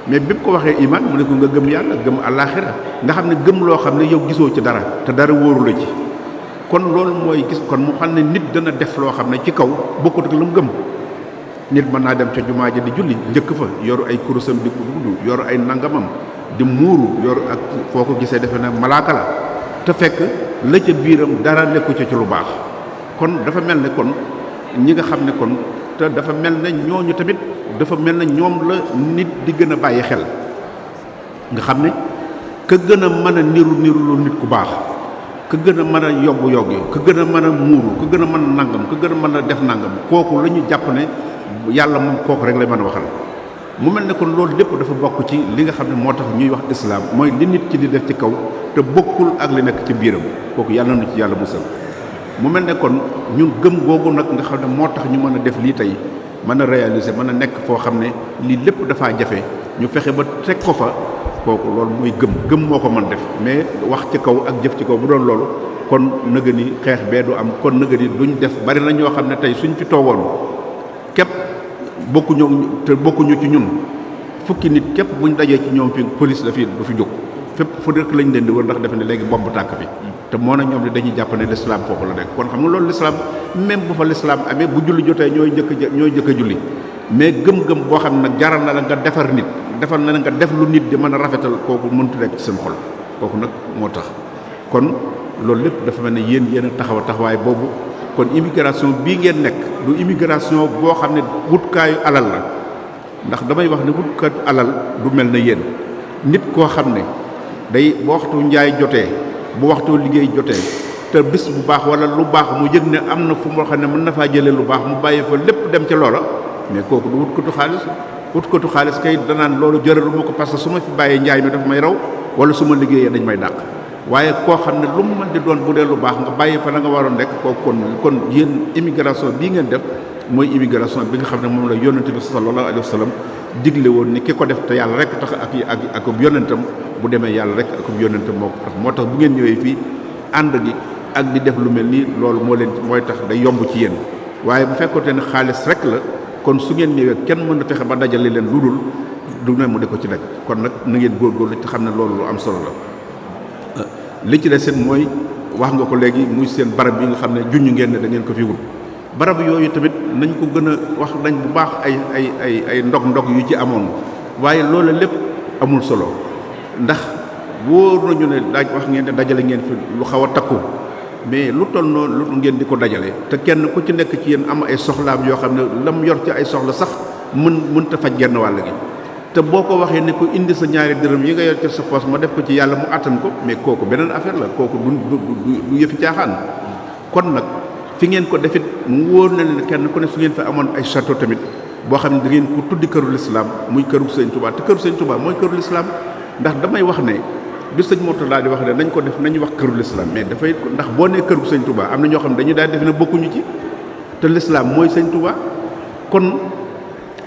mais bi mu ko waxee iman mu ne ko nga gëm yàlla gëm àllaaxira, nga xam ne gëm loo xam ne yow gisoo ci dara te dara wóoru la ci. kon loolu mooy gis kon mu xam ne nit dana def loo xam ne ci kaw bokkut ak la mu gëm. nit mën naa dem ca jumaa ji di julli njëkk fa yoru ay kurusam di gudd yoru ay nangamam di muuru yoru ak foo ko gisee defe na malaaka la te fekk la ca biiram dara nekku ca ci lu baax. kon dafa mel ne kon ñi nga xam ne kon te dafa mel ne ñooñu tamit dafa mel ne ñoom la nit di gën a bàyyi xel, nga xam ne ka gën a mën a niru lu nit ku baax, ka gën a mën a yoggi ka gën a mën a muuru ka gën a mën a nangam ka gën a mën a def nangam kooku la ñu jàpp ne yàlla moom kooku rek lay mën a waxal. mu mel ne kon loolu lépp dafa bokk ci li nga xam ne moo tax ñuy wax islam, mooy li nit ci di def ci kaw te bokkul ak li nekk ci biiram, kooku yàlla na ci yàlla musal. mu mel ne kon ñun gëm googu nag nga xam ne moo tax ñu mën a def lii tey, mën a réaliser mën a nekk foo xam ne lii lépp dafaa jafe ñu fexe ba teg ko fa, kooku loolu mooy gëm moo ko mën def. mais wax ci kaw ak jëf ci kaw bu doon loolu kon nëga ni xeex bee du am, kon nëga ni duñ def. bari na ñoo xam ne tey suñ fi toogoon képp bokkuñu ci ñun fukki nit képp buñ dajee ci ñoom fi police la fi du fi jóg, fépp fu nekk lañ leen di wër ndax defe ne léegi bomb tàkk fi. te moo na ñoom ne dañuy jàpp ne l'islam foofu la nekk. kon xam nga loolu l'islam même bu fa l'islam amee bu julli jotee ñooy njëkk a julli, mais gëm-gëm boo xam ne nag jaral na la nga defar nit, defar na la nga def lu nit di mën a rafetal, kooku mëntu nekk ci seen xol. kooku nag moo tax kon loolu lépp dafa mel ne yéen a taxawaay boobu. kon immigration bii ngeen nekk du immigration boo xam ne wutkaayu alal la, ndax damay wax ne wutkaayu alal du mel na yéen nit koo xam ne day bu waxtu njaay jotee bu waxtu liggéey jotee te bis bu baax wala lu baax mu yëg ne am na fu moo xam ne mën na faa jëlee lu baax mu bàyyi fa lépp dem ca loola, mais kooku du wutkatu xaalis kay danaan loolu jëralu ma ko parce que su ma fi bàyyee njaay mi dafa may raw wala su ma liggéeyee dañ may dàq. waaye koo xam ne lu mu mën di doon bu dee lu baax nga bàyyi fa la nga waroon nekk kooku kon yéen immigration bii ngeen def mooy immigration bi nga xam ne moom la yonente bi sallallahu alayhi wa sallam digle woon ni ki ko def te yàlla rek tax ak yonentam bu demee yàlla rek ak yonentam moo ko tax. moo tax bu ngeen ñëwee fii ànd gi ak di def lu mel nii loolu mooy tax day yomb ci yéen. waaye bu fekkoonte ne xaalis rek la kon su ngeen ñëwee kenn mën na fexe ba dajale leen lu dul du ne mu di ko ci daj. kon nag na ngeen góorgóorlu te xam ne loolu lu am solo la. li ci des seen mooy wax nga ko léegi muy seen barab yi nga xam ne junj ngeen ne da ngeen ko fi wut. barab yooyu tamit nañ ko gën a wax nañ bu baax ay ndog yu ci amoon, waaye loolu lépp amul solo ndax wóor nañu ne daaj wax ngeen ne dajale ngeen fi lu xaw a takku, mais lu toll noonu lu ngeen di ko dajale te kenn ku ci nekk ci yéen am ay soxlaam yoo xam ne lam yor ci ay soxla sax mënta faj genn wàll gi. te boo ko waxee ne ko indi sa ñaari dërëm yi nga yor ci sa poos ma def ko ci yàlla mu àttan ko, mais kooku beneen affaire la, kooku du yëfi caaxaan. kon nag fi ngeen ko defit mu wóor na leen kenn ku ne su ngeen fa amoon ay château tamit boo xam ne da ngeen ko tuddi këru l'islam muy këru Sëñ Touba, te këru Sëñ Touba mooy këru l'islam. ndax damay wax ne bi sëñ Mourtada di wax ne nañ ko def nañu wax këru l'islam, mais dafay ndax boo nee këru Sëñ Touba am na ñoo xam ne dañuy daal def ne bokkuñu ci, te l'islam mooy Sëñ Touba. kon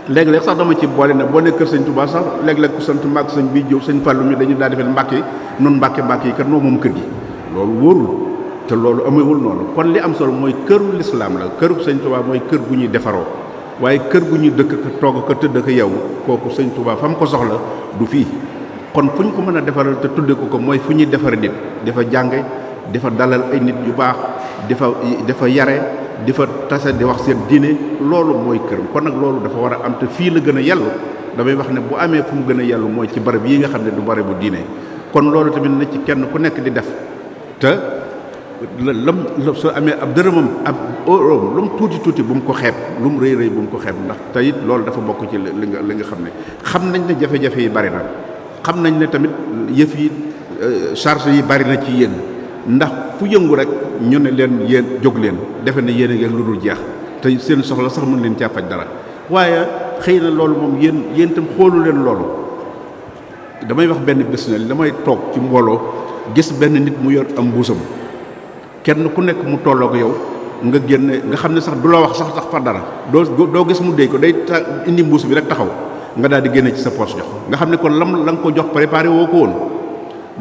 léeg-léeg sax dama ci boole ne boo nekk kër Sëñ Touba sax léeg-léeg ku sant Mbàkke sëñ bii Jóob sëñ Fàllu mi dañu daa defee Mbàkke noonu Mbàkke yi kat noo moom kër gi, loolu wóorul te loolu amewul noonu. kon li am solo mooy këru lislaam la, këru Sëñ Touba mooy kër gu ñuy defaroo, waaye kër gu ñuy dëkk ka toog ka tëdd ka yow kooku Sëñ Touba fa mu ko soxla du fii. kon fu ñu ko mën a defaral te tudde ko mooy fu ñuy defare nit, dafa jànge dafa dalal ay nit yu baax, dafa yare, di fa tase di wax seen diine, loolu mooy këram. kon nag loolu dafa war a am te fii la gën a yellu. damay wax ne bu amee fu mu gën a yellu mooy ci barab yi nga xam ne du barabu diine. kon loolu tamit na ci kenn ku nekk di def te soo amee ab dërëmam ab euro lu mu tuuti bu mu ko xeeb, lu mu rëy bu mu ko xeeb, ndax te it loolu dafa bokk ci li nga xam ne xam nañ ne jafe-jafe yi bari na, xam nañ ne tamit yëf yi charge yi bari na ci yéen, ndax fu yëngu rek ñu ne leen yéen jóg leen defe ne yéen a ngi lu dul jeex te seen soxla sax mën leen caa faj dara. waaye xëy na loolu moom yéen itam xoolu leen loolu, damay wax benn bés ne damay toog ci mbooloo gis benn nit mu yor am mbuusam kenn ku nekk mu tolloo ko yow nga génne nga xam ne sax du la wax sax fa dara doo gis mu déy ko day indi mbuus bi rek taxaw nga daal di génne ci sa poche jox nga xam ne kon la nga ko jox préparé woo ko woon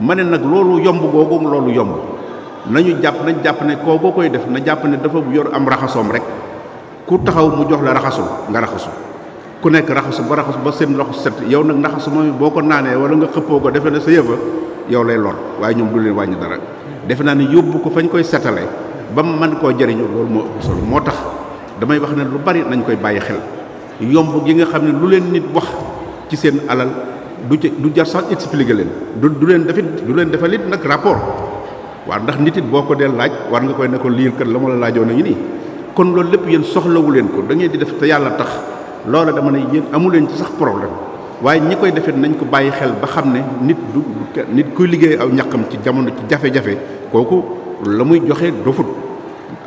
ma ne nag loolu yomb googu loolu yomb nañ jàpp ne kooku koy def na jàpp ne dafa yor am raxasoom rek ku taxaw mu jox la raxasu nga raxasu ku nekk raxasu ba seen loxo set yow nag raxasu moom boo ko naanee wala nga xëppoo ko defe ne sa yëfa yow lay lor waaye ñoom du leen wàññi dara defe naa ne yóbbu ko fañ koy setale ba mu mën koo jëriñu loolu moo ëpp solo moo tax damay wax ne lu bari nañ koy bàyyi xel yomb gi nga xam ne lu leen nit wax ci seen alal du jar sax expliquer leen du leen defal it nag rapport waaw ndax nit it boo ko dee laaj war nga koy ne ko lii kat la ma la laajoon nañu nii kon loolu lépp yéen soxlawu leen ko da ngeen di def te yàlla tax loola dama ne yéen amu leen ci sax problème waaye ñi koy defee nañ ko bàyyi xel ba xam ne nit kuy liggéey aw ñaqam ci jamono ci jafe-jafe kooku la muy joxe dofut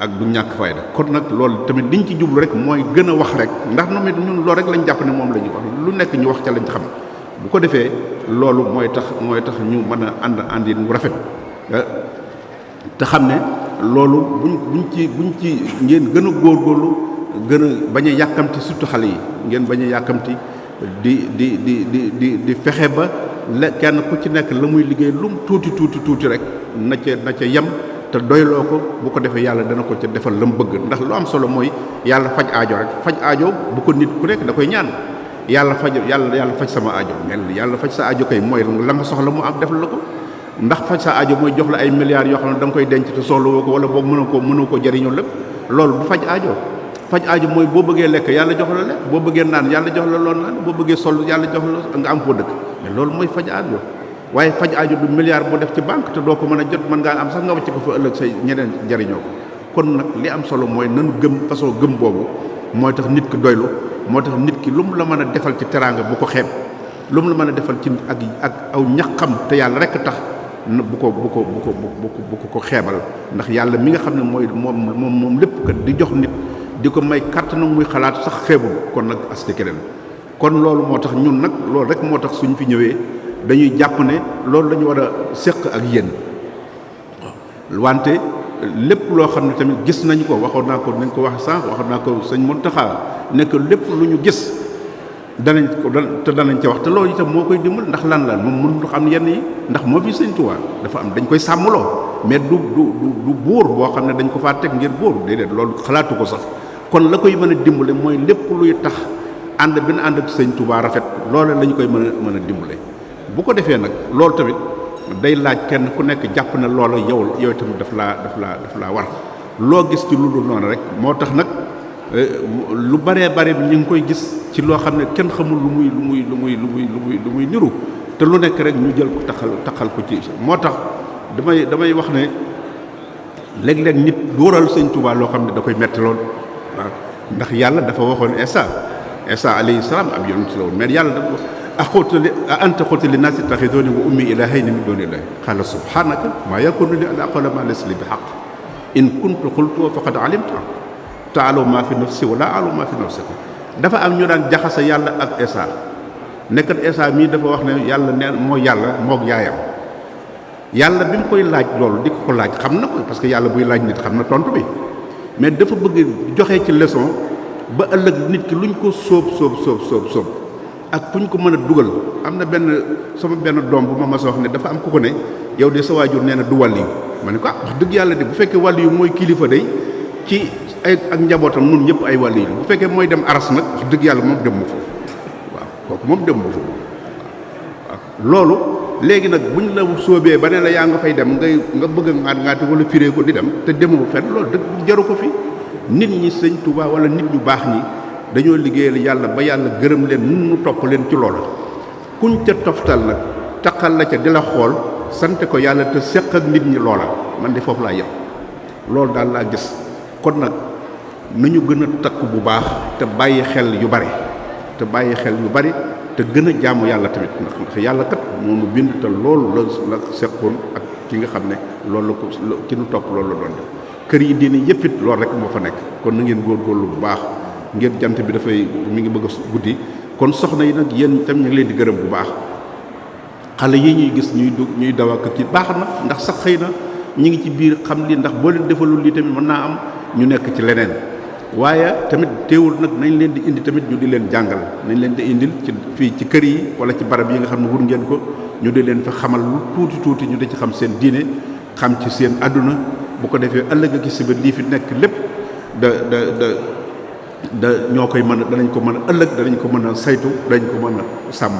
ak du ñàkk fayda kon nag loolu tamit liñ ci jublu rek mooy gën a wax rek ndax ñun loolu rek lañ jàpp ne moom la ñuy wax lu nekk ñu wax ca lañ xam bu ko defee loolu mooy tax ñu mën a ànd yi mu rafet te xam ne loolu buñ ci ngeen gën a góorgóorlu gën a bañ a yàkkamti surtout xale yi ngeen bañ a yàkkamti di fexe ba kenn ku ci nekk la muy liggéey lum tuuti rek na ca yem te doyloo ko bu ko defee yàlla dana ko ca defal la mu bëgg ndax lu am solo mooy yàlla faj aajo rek faj aajo bu ko nit ku nekk da koy ñaan yàlla faj sama aajo mel yàlla faj sa aajo kay mooy la nga soxla mu am defal la ko ndax faj sa aajo mooy jox la ay milliards yoo xam ne da nga koy denc te soxla woo ko wala boog mënoo ko jëriñoo lépp loolu bu faj aajo mooy boo bëggee lekk yàlla jox la lekk boo bëggee naan yàlla jox la loolu naan boo bëggee sol yàlla jox la nga am foo dëkk mais loolu mooy faj aajo waaye faj aajo du milliard boo def ci banque te doo ko mën a jot mën ngaa am sax nga wàcc ko fa ëllëg say ñeneen jariñoo ko kon nag li am solo mooy nanu gëm façon gëm boobu mooy tax nit ki doylu moo tax nit ki lu mu la mën a defal ci teraanga bu ko xeeb lu mu la mën a defal ci ak aw ñaqam te yàlla rek tax bu ko xeebal ndax yàlla mi nga xam ne mooy moom lépp kat di jox nit di ko may kàttan muy xalaat sax xeebul kon nag asti keneen kon loolu moo tax ñun nag loolu rek moo tax suñ fi ñëwee dañuy jàpp ne loolu la ñu war a séq ak yéen wante lépp loo xam ne tamit gis nañ ko waxoon naa ko nañ ko wax sànq waxoon naa ko sëñ Mountakha nekk lépp lu ñu gis danañ ca wax te loolu itam moo koy dimbal ndax lan moom mënul xam yenn yi ndax moo fi sëñ Tuubaa dafa am dañ koy sàmmloo mais du buur boo xam ne dañ ko faa teg ngir buur déedéet loolu xalaatu ko sax kon la koy mën a dimbale mooy lépp luy tax ànd bi na ànd ak sëñ Tuubaa rafet loolu la ñu koy mën a dimbale bu ko defee nag loolu tamit day laaj kenn ku nekk jàpp na loola yow tamit daf laa war loo gis ci lu dul noonu rek moo tax nag lu bare bi ñu ngi koy gis ci loo xam ne kenn xamul lu muy niru te lu nekk rek ñu jël ko taxal ko ci moo tax damay wax ne léeg-léeg nit dóoral sëñ Tuubaa loo xam ne da koy metti lool waaw ndax yàlla dafa waxoon Isa alayhi salaam ab yonent la woon mais yàlla a anta qulta linnaasi ittaxiduuni wa ummi ilaahayni min duunillaahi qaala subhaanaka maa yakuunu li an aquula maa laysa li bi haqq in kuntu qultuhu faqad alimta ta'lamu maa fi nafsi wa laa a'lamu maa fi nafsika dafa am ñu daan jaxase yàlla ak Isa nekkat Isa mii dafa wax ne yàlla neen mooy yàlla moog yaayam yàlla bi mu koy laaj loolu di ko laaj xam na ko parce que yàlla buy laaj nit xam na tontu bi mais dafa bëgg joxe ci leçon ba ëllëg nit ki luñ ko sóob ak fu ñu ko mën a dugal am na sama benn doom bu ma mas a wax ne dafa am ku ko ne yow de sa waajur nee na du wàll yi ma ne ko wax dëgg yàlla de bu fekkee wàll yu mooy kilifa day ci ay ak njabootam nun ñëpp ay wàll yi bu fekkee mooy dem aras nag wax dëgg yàlla moom dem ma foofu waaw kooku moom dem ma foofu waaw loolu léegi nag buñ la sóobee ba ne la yaa nga fay dem nga bëgg a ngaati wala firee ko di dem te demoo fenn loolu dëgg jaru ko fi nit ñi sëñ Tuubaa wala nit ñu baax ñi dañoo liggéeyal yàlla ba yàlla gërëm leen nun nu topp leen ci loola kuñ ca toftal nag taqal la ca di la xool sante ko yàlla te seq ak nit ñi loola man de foofu laa yem loolu daal laa gis kon nag nañu gën a takk bu baax te bàyyi xel yu bari te gën a jaamu yàlla tamit ndax yàlla kat moo nu bind te loolu la seqoon ak ki nga xam ne loolu la ko ci nu topp loolu la doon def kër yi diine yëpp it loolu rek moo fa nekk kon na ngeen góorgóorlu bu baax ngeen jant bi mi ngi bëgg a guddi kon soxna yi nag yéen tam ñu ngi leen di gërëm bu baax xale yi ñuy gis ñuy daw ak ci baax na ndax sax xëy na ñi ngi ci biir xam lii ndax boo leen defalul lii tamit mën naa am ñu nekk ci leneen waaye tamit teewul nag nañ leen di indi tamit ñu di leen jàngal nañ leen di indil ci fii ci kër yi wala ci barab yi nga xam ne wur ngeen ko ñu di leen fa xamal lu tuuti ñu di ci xam seen diine xam ci seen àdduna bu ko defee ëllëg ak si ba lii fi nekk lépp da ñoo koy mën a danañ ko mën a ëllëg danañ ko mën a saytu danañ ko mën a sàmm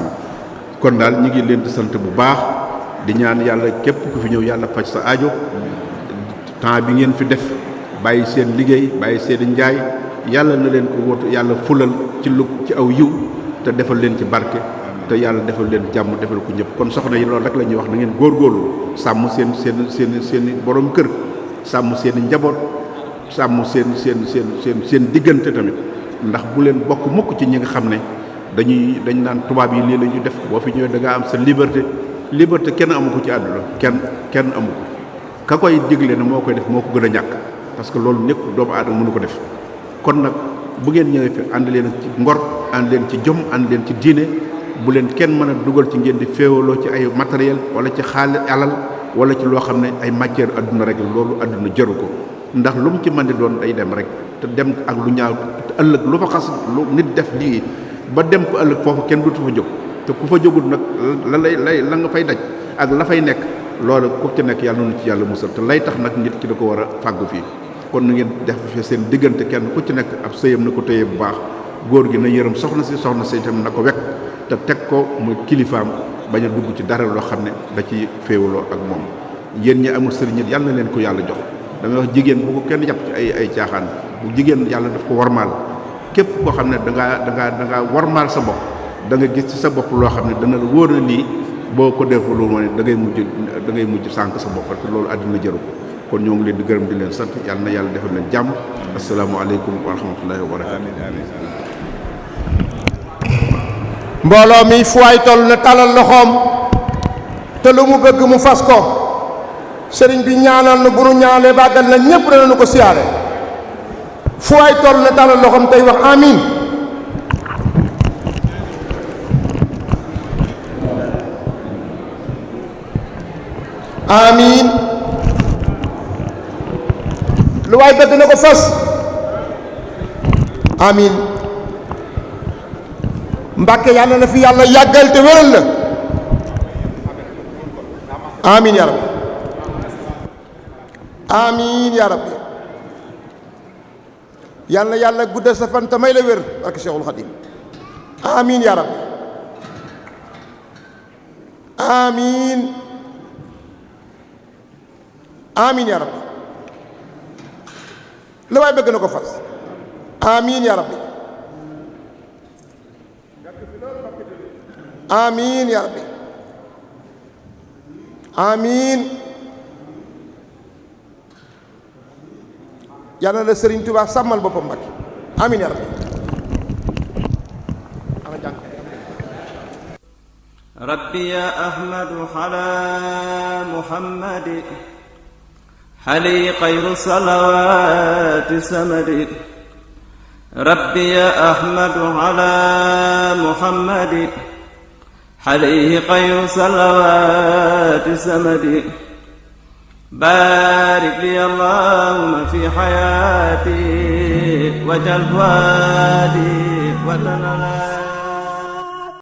kon daal ñu ngi leen di sant bu baax di ñaan yàlla képp ku fi ñëw yàlla faj sa aajo temps bi ngeen fi def bàyyi seen liggéey bàyyi seen njaay yàlla na leen ko wóotu yàlla fulal ci ci aw yiw te defal leen ci barke te yàlla defal leen jàmm defal ko ñëpp kon soxna yi loolu rek la ñuy wax na ngeen góorgóorlu sàmm seen borom kër sàmm seen njaboot sàmm seen diggante tamit ndax bu leen bokk mukk ci ñi nga xam ne dañ naan tubaab yi lii la ñuy def boo fi ñëwee da ngaa am sa liberté kenn amu ko ci àdduna kenn amu ko ka koy digle ne moo koy def moo ko gën a ñàkk parce que loolu nekk doomu aadama mënu ko def kon nag bu ngeen ñëwee fi ànd leen ci ngor ànd leen ci jom ànd leen ci diine bu leen kenn mën a dugal ci ngeen di féewaloo ci ay matériel wala ci xaalis alal wala ci loo xam ne ay matière adduna rek loolu adduna jëru ko ndax lu mu ci mën di doon day dem rek te dem ak lu ñaaw te ëllëg lu fa xas lu nit def lii ba dem ko ëllëg foofu kenn dutu fa jóg te ku fa jógul nag la nga fay daj ak la fay nekk loolu ku ci nekk yàlla noonu ci yàlla musal te lay tax nag nit ki da ko war a fàggu fii kon na ngeen def fi seen diggante kenn ku ci nekk ab sëyam na ko téye bu baax góor gi na yërëm soxna si itam na ko wekk te teg ko muy kilifaam bañ a dugg ci dara loo xam ne da ci féewaloo ak moom yéen ñi amul sëriñ it yàlla na leen ko yàlla jox da nga wax jigéen bu ko kenn jàpp ci ay caaxaan bu jigéen yàlla daf ko warmaal képp koo xam ne da ngaa warmaal sa bopp da nga gis ci sa bopp loo xam ne dana la wóor na lii boo ko deful woon da ngay mujj sànq sa bopp te loolu àddina jëru ko kon ñoo ngi leen di gërëm di leen sant yàlla na yàlla defal leen jàmm asalaamaaleykum wa rahmatullahi wa barakatu mbooloo mi fu waay toll na talal loxoom te lu mu bëgg mu fas ko sëriñ bi ñaanal na bu nu ñaanee bàggal na ñépp danañu ko siyaare fu waay toll na talal loxoom tey wax amin amin lu waay bëgg na ko fas amin Mbàkke yàlla na fi yàlla yàggal te wéral la amin ya rabbi amin ya rabbi yàlla yàlla guddal sa fan te may la wér barke Cheikhul Khadim amin ya rabbi amin amin ya rabbi la waay bëgg na ko fas amin ya rabbi amin ya rabbi amin yàlla la Sëriñ Tuubaa sàmmal boppam Mbàkke amin ya rabbi rabbi ya ahmadu ala muhammadi hali xayru salawaati samadi rabbi ya ahmadu ala muhammadi hali xayru salawaati samadi barik li allahumma fi hayati wajal wadi wa tanala